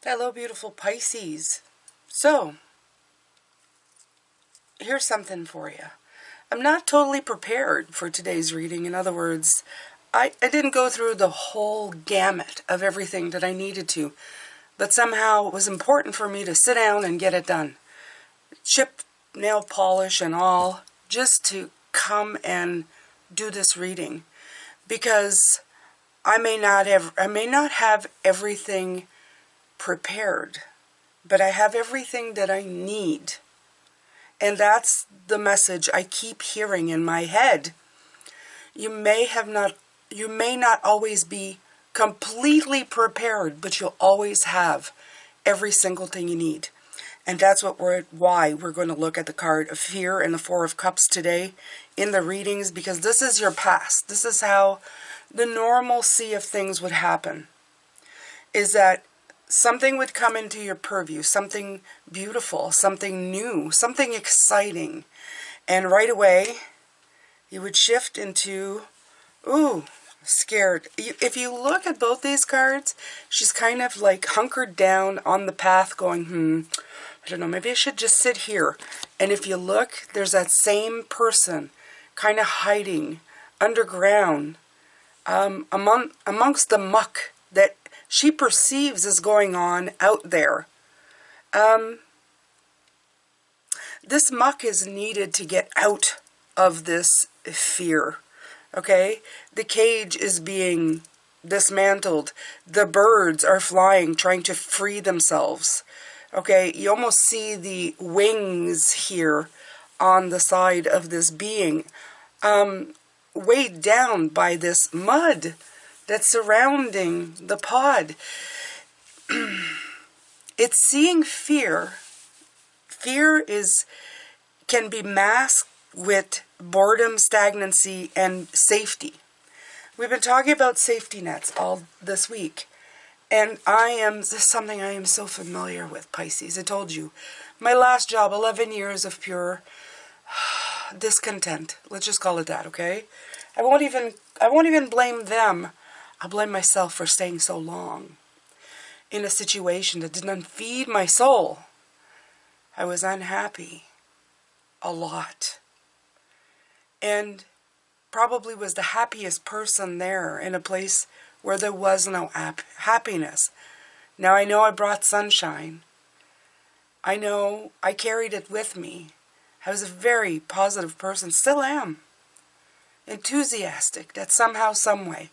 Hello, beautiful Pisces. So, here's something for you. I'm not totally prepared for today's reading. In other words, I didn't go through the whole gamut of everything that I needed to, but somehow it was important for me to sit down and get it done. Chip, nail polish and all, just to come and do this reading. Because I may not have everything prepared, but I have everything that I need. And that's the message I keep hearing in my head. You may not always be completely prepared, but you'll always have every single thing you need. And that's why we're going to look at the card of fear and the Four of Cups today in the readings, because this is your past. This is how the normalcy of things would happen. Is that something would come into your purview, something beautiful, something new, something exciting. And right away, you would shift into, ooh, scared. If you look at both these cards, she's kind of like hunkered down on the path going, I don't know, maybe I should just sit here. And if you look, there's that same person kind of hiding underground amongst the muck that she perceives is going on out there. This muck is needed to get out of this fear. Okay? The cage is being dismantled. The birds are flying, trying to free themselves. Okay? You almost see the wings here on the side of this being, weighed down by this mud that's surrounding the pod. It's seeing fear. Fear can be masked with boredom, stagnancy, and safety. We've been talking about safety nets all this week. And this is something I am so familiar with, Pisces. I told you, my last job, 11 years of pure discontent. Let's just call it that, okay? I won't even blame them. I'll blame myself for staying so long in a situation that didn't feed my soul. I was unhappy a lot. And probably was the happiest person there in a place where there was no happiness. Now I know I brought sunshine. I know I carried it with me. I was a very positive person, still am. Enthusiastic that somehow, someway,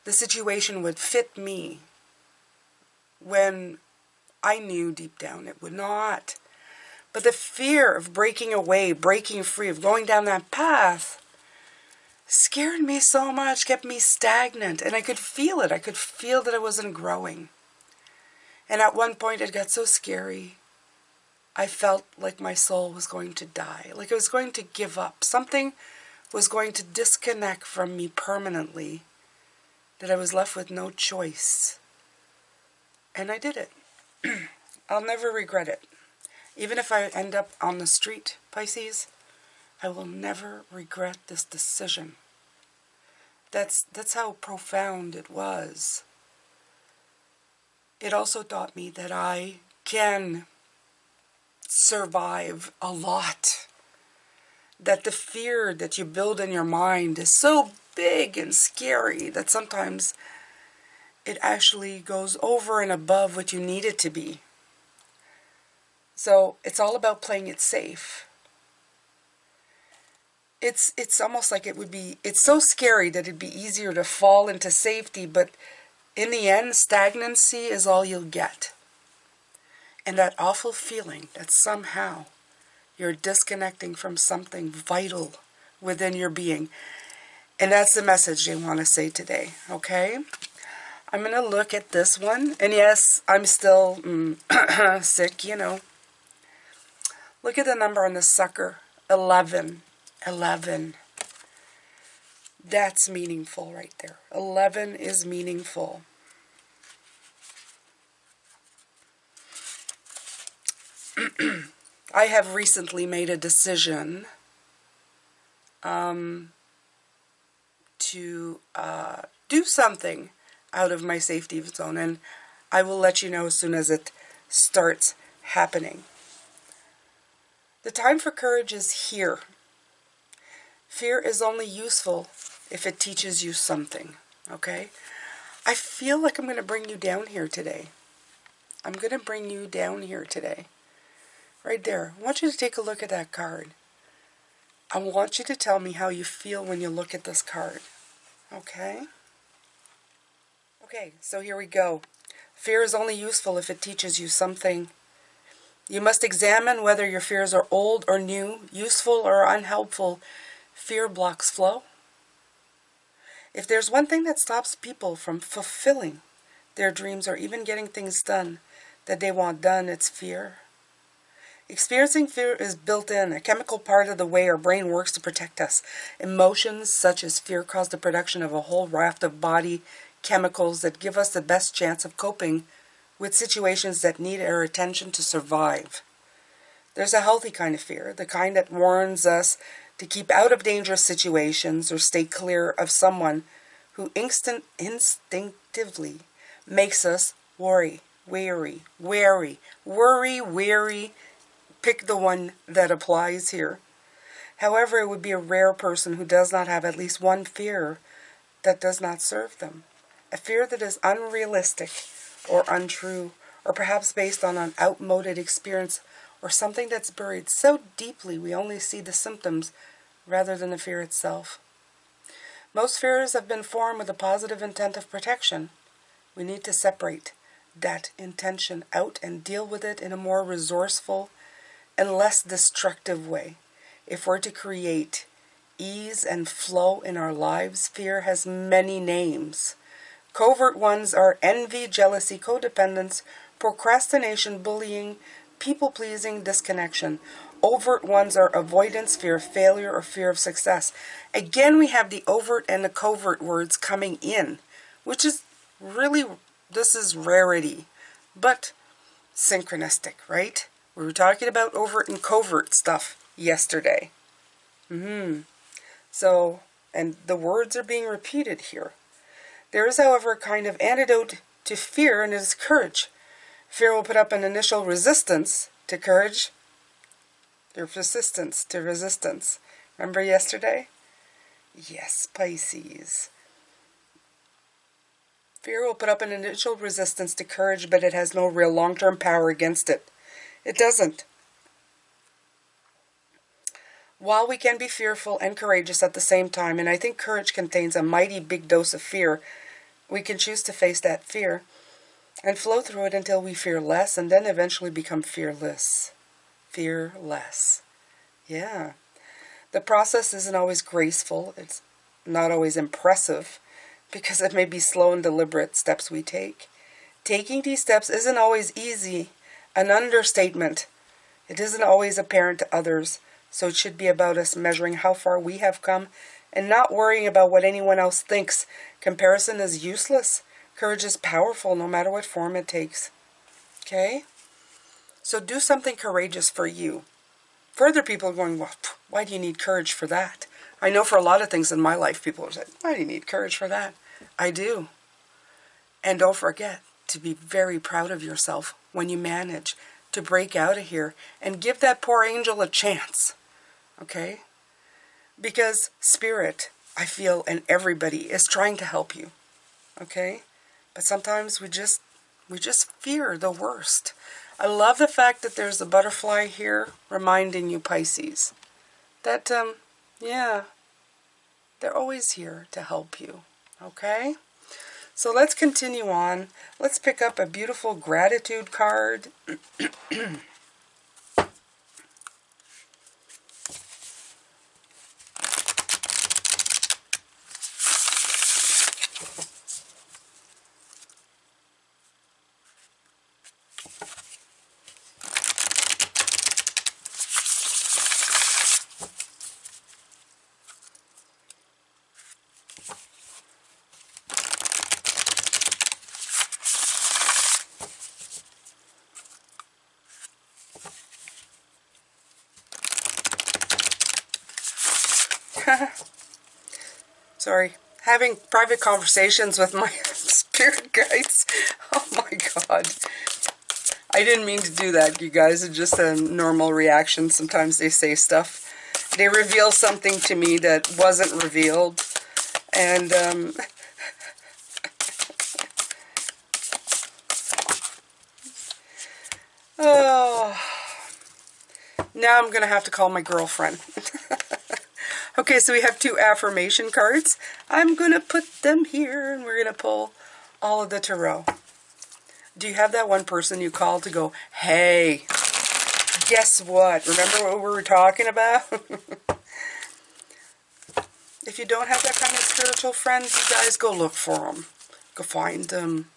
the situation would fit me when I knew deep down it would not. But the fear of breaking away, breaking free, of going down that path scared me so much, kept me stagnant. And I could feel it. I could feel that I wasn't growing. And at one point it got so scary. I felt like my soul was going to die. Like I was going to give up. Something was going to disconnect from me permanently. That I was left with no choice. And I did it. I'll never regret it. Even if I end up on the street, Pisces, I will never regret this decision. That's how profound it was. It also taught me that I can survive a lot. That the fear that you build in your mind is so big and scary that sometimes it actually goes over and above what you need it to be. So it's all about playing it safe. It's almost like it's so scary that it'd be easier to fall into safety, but in the end, stagnancy is all you'll get. And that awful feeling that somehow you're disconnecting from something vital within your being. And that's the message they want to say today, okay? I'm going to look at this one. And yes, I'm still sick, you know. Look at the number on the sucker, 11. 11. That's meaningful right there. 11 is meaningful. I have recently made a decision to do something out of my safety zone. And I will let you know as soon as it starts happening. The time for courage is here. Fear is only useful if it teaches you something, okay? I feel like I'm going to bring you down here today. I'm going to bring you down here today. Right there. I want you to take a look at that card. I want you to tell me how you feel when you look at this card. Okay? Okay, so here we go. Fear is only useful if it teaches you something. You must examine whether your fears are old or new, useful or unhelpful. Fear blocks flow. If there's one thing that stops people from fulfilling their dreams or even getting things done that they want done, it's fear. Experiencing fear is built in, a chemical part of the way our brain works to protect us. Emotions such as fear cause the production of a whole raft of body chemicals that give us the best chance of coping with situations that need our attention to survive. There's a healthy kind of fear, the kind that warns us to keep out of dangerous situations or stay clear of someone who instinctively makes us weary. Pick the one that applies here. However, it would be a rare person who does not have at least one fear that does not serve them. A fear that is unrealistic or untrue, or perhaps based on an outmoded experience or something that's buried so deeply we only see the symptoms rather than the fear itself. Most fears have been formed with a positive intent of protection. We need to separate that intention out and deal with it in a more resourceful and less destructive way. If we're to create ease and flow in our lives, fear has many names. Covert ones are envy, jealousy, codependence, procrastination, bullying, people-pleasing, disconnection. Overt ones are avoidance, fear of failure, or fear of success. Again, we have the overt and the covert words coming in, which is really, this is rarity, but synchronistic, right? We were talking about overt and covert stuff yesterday. So, and the words are being repeated here. There is, however, a kind of antidote to fear, and it is courage. Fear will put up an initial resistance to courage. There's resistance to resistance. Remember yesterday? Yes, Pisces. Fear will put up an initial resistance to courage, but it has no real long-term power against it. It doesn't. While we can be fearful and courageous at the same time, and I think courage contains a mighty big dose of fear, we can choose to face that fear and flow through it until we fear less and then eventually become fearless. Fearless. Yeah. The process isn't always graceful. It's not always impressive because it may be slow and deliberate steps we take. Taking these steps isn't always easy. An understatement. It isn't always apparent to others. So it should be about us measuring how far we have come and not worrying about what anyone else thinks. Comparison is useless. Courage is powerful no matter what form it takes. Okay? So do something courageous for you. Further people are going, well, why do you need courage for that? I know for a lot of things in my life, people are saying, why do you need courage for that? I do. And don't forget to be very proud of yourself when you manage to break out of here and give that poor angel a chance. Okay? Because Spirit, I feel, and everybody is trying to help you. Okay? But sometimes we just fear the worst. I love the fact that there's a butterfly here reminding you, Pisces, that, yeah, they're always here to help you. Okay? So let's continue on. Let's pick up a beautiful gratitude card. Sorry, having private conversations with my spirit guides. Oh my God. I didn't mean to do that, you guys. It's just a normal reaction. Sometimes they say stuff. They reveal something to me that wasn't revealed. And, oh, now I'm going to have to call my girlfriend. Okay, so we have 2 affirmation cards. I'm going to put them here, and we're going to pull all of the tarot. Do you have that one person you call to go, hey, guess what? Remember what we were talking about? If you don't have that kind of spiritual friends, you guys go look for them. Go find them.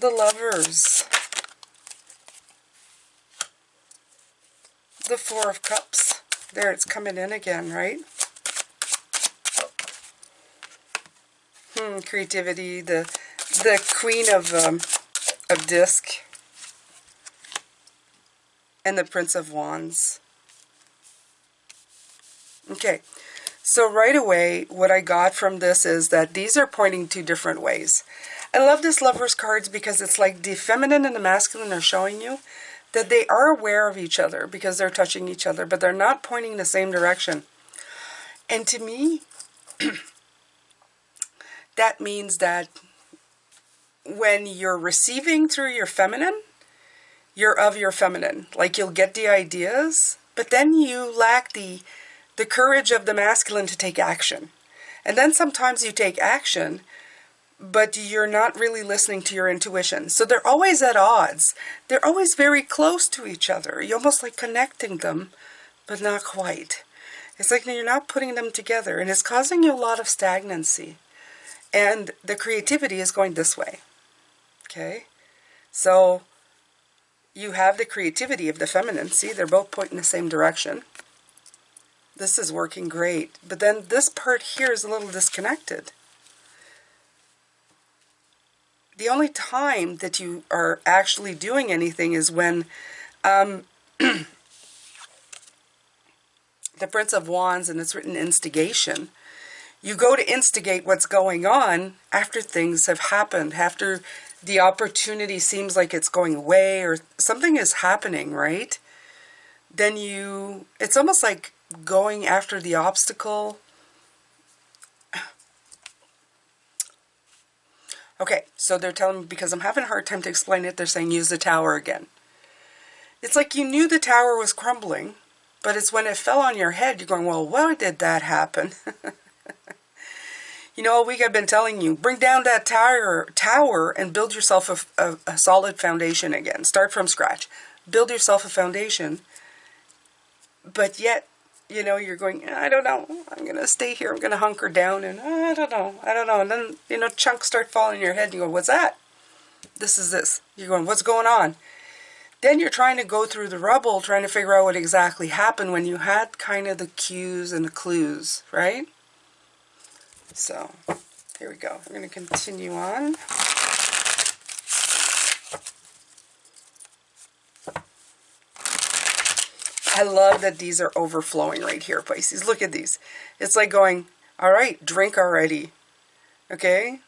The Lovers. The 4 of Cups. There, it's coming in again, right? Creativity. The Queen of Disc. And the Prince of Wands. Okay. So right away, what I got from this is that these are pointing 2 different ways. I love this Lovers cards because it's like the feminine and the masculine are showing you that they are aware of each other because they're touching each other, but they're not pointing the same direction. And to me, that means that when you're receiving through your feminine, you're of your feminine. Like you'll get the ideas, but then you lack the courage of the masculine to take action. And then sometimes you take action, but you're not really listening to your intuition. So they're always at odds. They're always very close to each other. You're almost like connecting them, but not quite. It's like you're not putting them together, and it's causing you a lot of stagnancy. And the creativity is going this way. Okay? So you have the creativity of the feminine. See, they're both pointing the same direction. This is working great. But then this part here is a little disconnected. The only time that you are actually doing anything is when the Prince of Wands, and it's written instigation. You go to instigate what's going on after things have happened, after the opportunity seems like it's going away or something is happening, right? Then it's almost like going after the obstacle. Okay, so they're telling me, because I'm having a hard time to explain it, they're saying use the Tower again. It's like you knew the tower was crumbling, but it's when it fell on your head, you're going, well, why did that happen? You know, all week I've been telling you, bring down that tower and build yourself a solid foundation again. Start from scratch. Build yourself a foundation. But yet, you know, you're going, I don't know. I'm going to stay here. I'm going to hunker down. And I don't know. And then, you know, chunks start falling in your head. And you go, what's that? This is this. You're going, what's going on? Then you're trying to go through the rubble, trying to figure out what exactly happened when you had kind of the cues and the clues, right? So, here we go. We're going to continue on. I love that these are overflowing right here, Pisces. Look at these. It's like going, all right, drink already. Okay?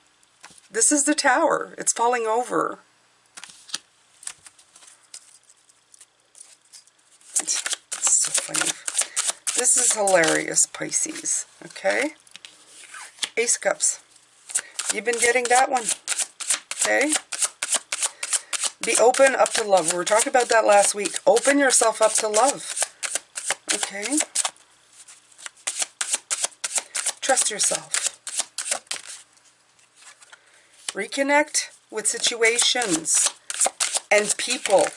This is the Tower. It's falling over. It's so funny. This is hilarious, Pisces. Okay? Ace of Cups. You've been getting that one. Okay? Be open up to love. We were talking about that last week. Open yourself up to love. Okay? Trust yourself. Reconnect with situations and people.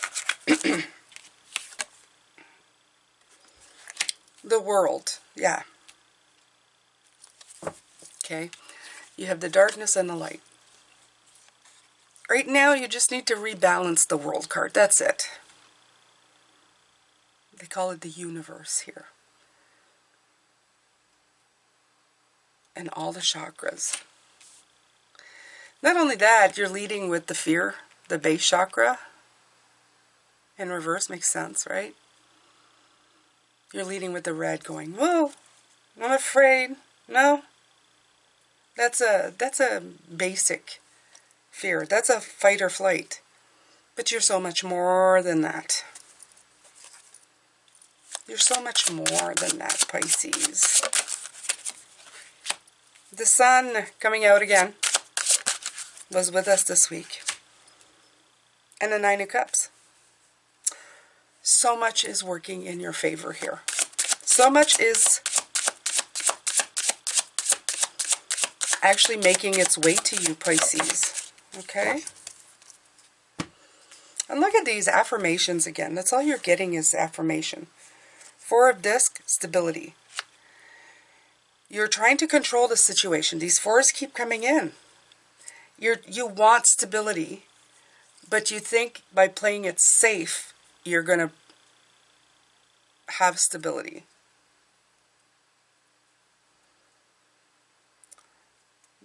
The world. Yeah. Okay? You have the darkness and the light. Right now, you just need to rebalance the World card. That's it. They call it the universe here. And all the chakras. Not only that, you're leading with the fear, the base chakra. In reverse makes sense, right? You're leading with the red going, whoa, I'm afraid. No. That's a basic fear. That's a fight or flight. But you're so much more than that. You're so much more than that, Pisces. The sun coming out again was with us this week. And the Nine of Cups. So much is working in your favor here. So much is actually making its way to you, Pisces. Okay? And look at these affirmations again. That's all you're getting is affirmation. Four of Disc, stability. You're trying to control the situation. These fours keep coming in. You want stability, but you think by playing it safe, you're going to have stability.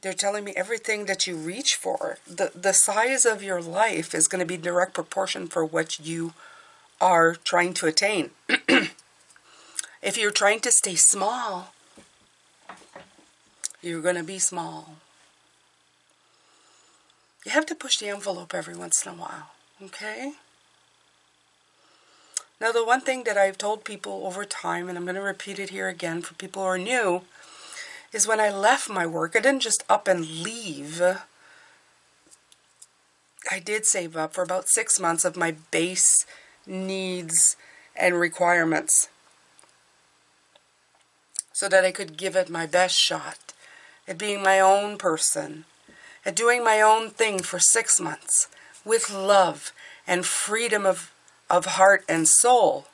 They're telling me everything that you reach for, the size of your life is going to be direct proportion for what you are trying to attain. If you're trying to stay small, you're going to be small. You have to push the envelope every once in a while, okay? Now, the one thing that I've told people over time, and I'm going to repeat it here again for people who are new, is when I left my work, I didn't just up and leave. I did save up for about 6 months of my base needs and requirements so that I could give it my best shot at being my own person, at doing my own thing for 6 months with love and freedom of heart and soul.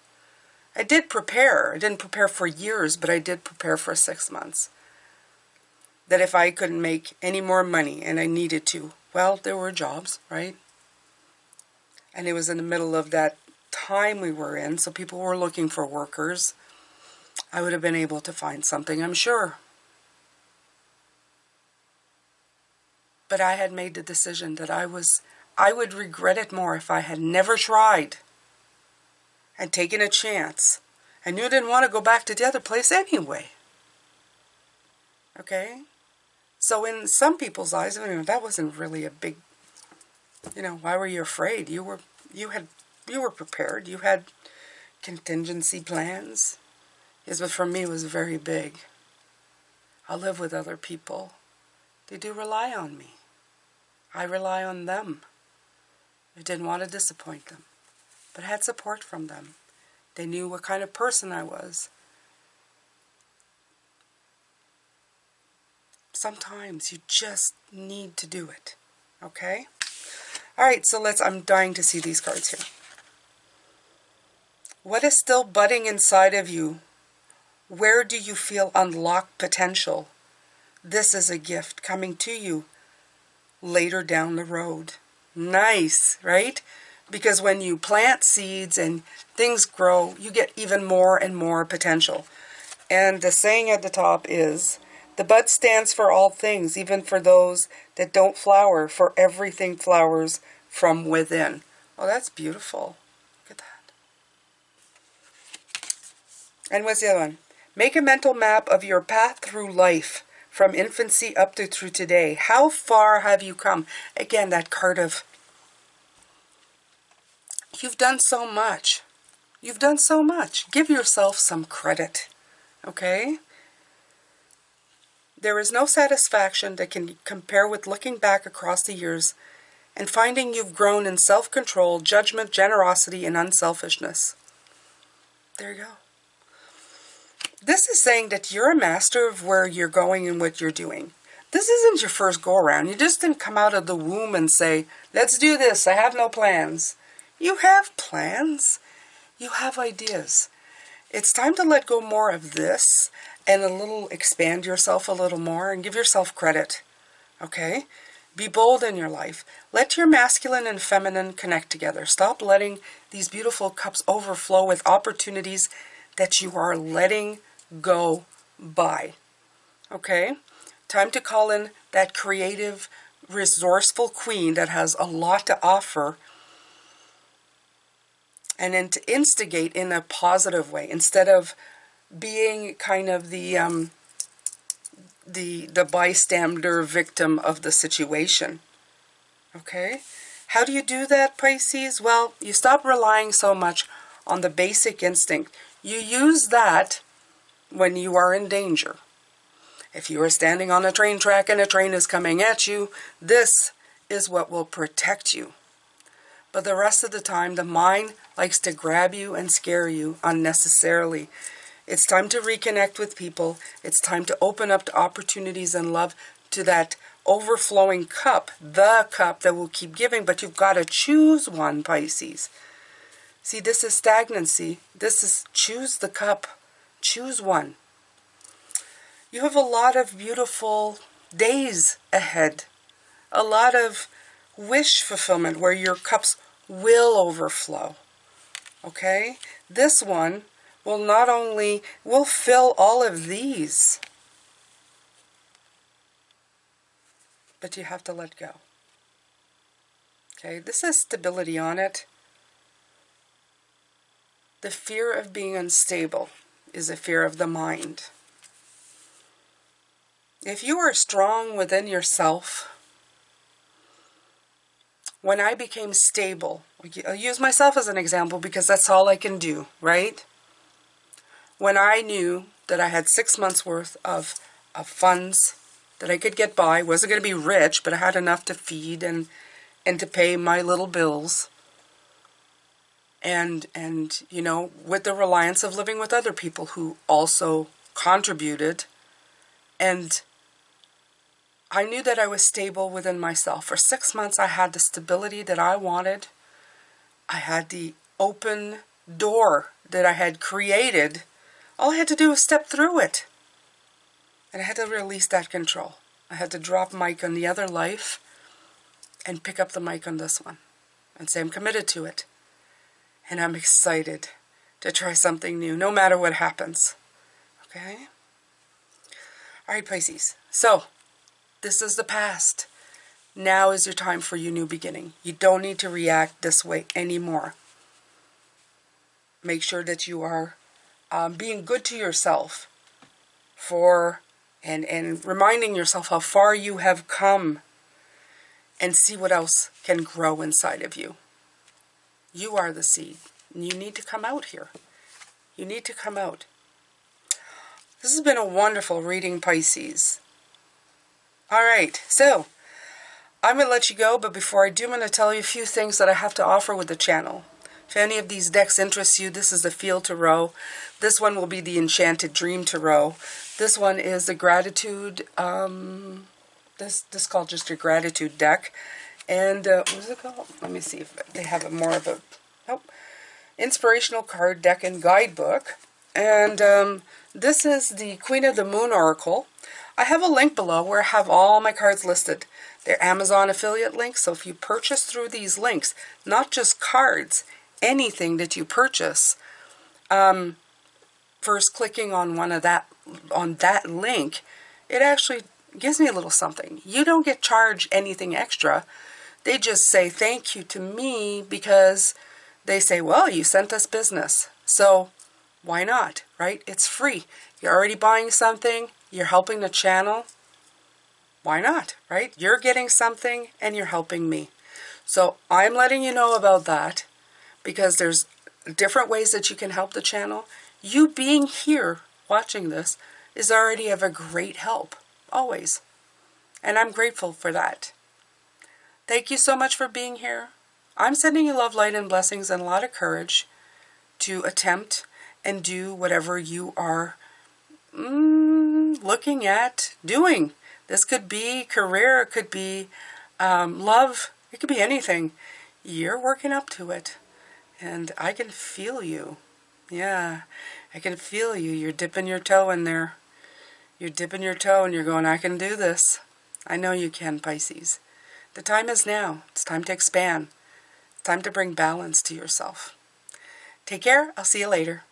I did prepare. I didn't prepare for years, but I did prepare for 6 months. That if I couldn't make any more money and I needed to, well, there were jobs, right? And it was in the middle of that time we were in, so people were looking for workers. I would have been able to find something, I'm sure. But I had made the decision that I would regret it more if I had never tried and taken a chance. I knew I didn't want to go back to the other place anyway. Okay? So in some people's eyes, I mean, that wasn't really a big, why were you afraid? You were prepared. You had contingency plans. Yes, but for me it was very big. I live with other people. They do rely on me. I rely on them. I didn't want to disappoint them, but I had support from them. They knew what kind of person I was. Sometimes you just need to do it. Okay? Alright, so I'm dying to see these cards here. What is still budding inside of you? Where do you feel unlocked potential? This is a gift coming to you later down the road. Nice, right? Because when you plant seeds and things grow, you get even more and more potential. And the saying at the top is, the bud stands for all things, even for those that don't flower, for everything flowers from within. Oh, that's beautiful. Look at that. And what's the other one? Make a mental map of your path through life, from infancy up to through today. How far have you come? Again, that card of, you've done so much. You've done so much. Give yourself some credit. Okay? There is no satisfaction that can compare with looking back across the years and finding you've grown in self-control, judgment, generosity, and unselfishness. There you go. This is saying that you're a master of where you're going and what you're doing. This isn't your first go-around. You just didn't come out of the womb and say, let's do this, I have no plans. You have plans. You have ideas. It's time to let go more of this and expand yourself a little more and give yourself credit. Okay? Be bold in your life. Let your masculine and feminine connect together. Stop letting these beautiful cups overflow with opportunities that you are letting go by. Okay? Time to call in that creative, resourceful queen that has a lot to offer, and then to instigate in a positive way instead of being kind of the bystander victim of the situation. Okay? How do you do that, Pisces? Well, you stop relying so much on the basic instinct. You use that when you are in danger. If you are standing on a train track and a train is coming at you, this is what will protect you. But the rest of the time, the mind likes to grab you and scare you unnecessarily. It's time to reconnect with people. It's time to open up to opportunities and love, to that overflowing cup, the cup that will keep giving, but you've got to choose one, Pisces. See, this is stagnancy. This is choose the cup. Choose one. You have a lot of beautiful days ahead. A lot of wish fulfillment where your cups will overflow. Okay? This one will not only, will fill all of these, but you have to let go. Okay? This has stability on it. The fear of being unstable is a fear of the mind. If you are strong within yourself, when I became stable, I'll use myself as an example because that's all I can do, right? When I knew that I had 6 months worth of funds that I could get by, wasn't going to be rich, but I had enough to feed and to pay my little bills. And you know, with the reliance of living with other people who also contributed, and I knew that I was stable within myself. For 6 months, I had the stability that I wanted. I had the open door that I had created. All I had to do was step through it. And I had to release that control. I had to drop mic on the other life and pick up the mic on this one and say, I'm committed to it. And I'm excited to try something new, no matter what happens. Okay? All right, Pisces. So, this is the past. Now is your time for your new beginning. You don't need to react this way anymore. Make sure that you are being good to yourself and reminding yourself how far you have come, and see what else can grow inside of you. You are the seed, and you need to come out here. You need to come out. This has been a wonderful reading, Pisces. All right, so I'm going to let you go, but before I do, I'm going to tell you a few things that I have to offer with the channel. If any of these decks interest you, this is the Field Tarot. This one will be the Enchanted Dream Tarot. This one is the Gratitude, this is called just a Gratitude deck. And what is it called? Let me see if they have more of a inspirational card deck and guidebook. And this is the Queen of the Moon Oracle. I have a link below where I have all my cards listed. They're Amazon affiliate links, so if you purchase through these links, not just cards, anything that you purchase, first clicking on that link, it actually gives me a little something. You don't get charged anything extra. They just say thank you to me because they say, well, you sent us business. So why not, right? It's free. You're already buying something. You're helping the channel. Why not, right? You're getting something and you're helping me. So I'm letting you know about that because there's different ways that you can help the channel. You being here watching this is already of a great help, always. And I'm grateful for that. Thank you so much for being here. I'm sending you love, light, and blessings and a lot of courage to attempt and do whatever you are looking at doing. This could be career, it could be love, it could be anything. You're working up to it. And I can feel you. Yeah, I can feel you. You're dipping your toe in there. You're dipping your toe and you're going, I can do this. I know you can, Pisces. The time is now. It's time to expand. It's time to bring balance to yourself. Take care. I'll see you later.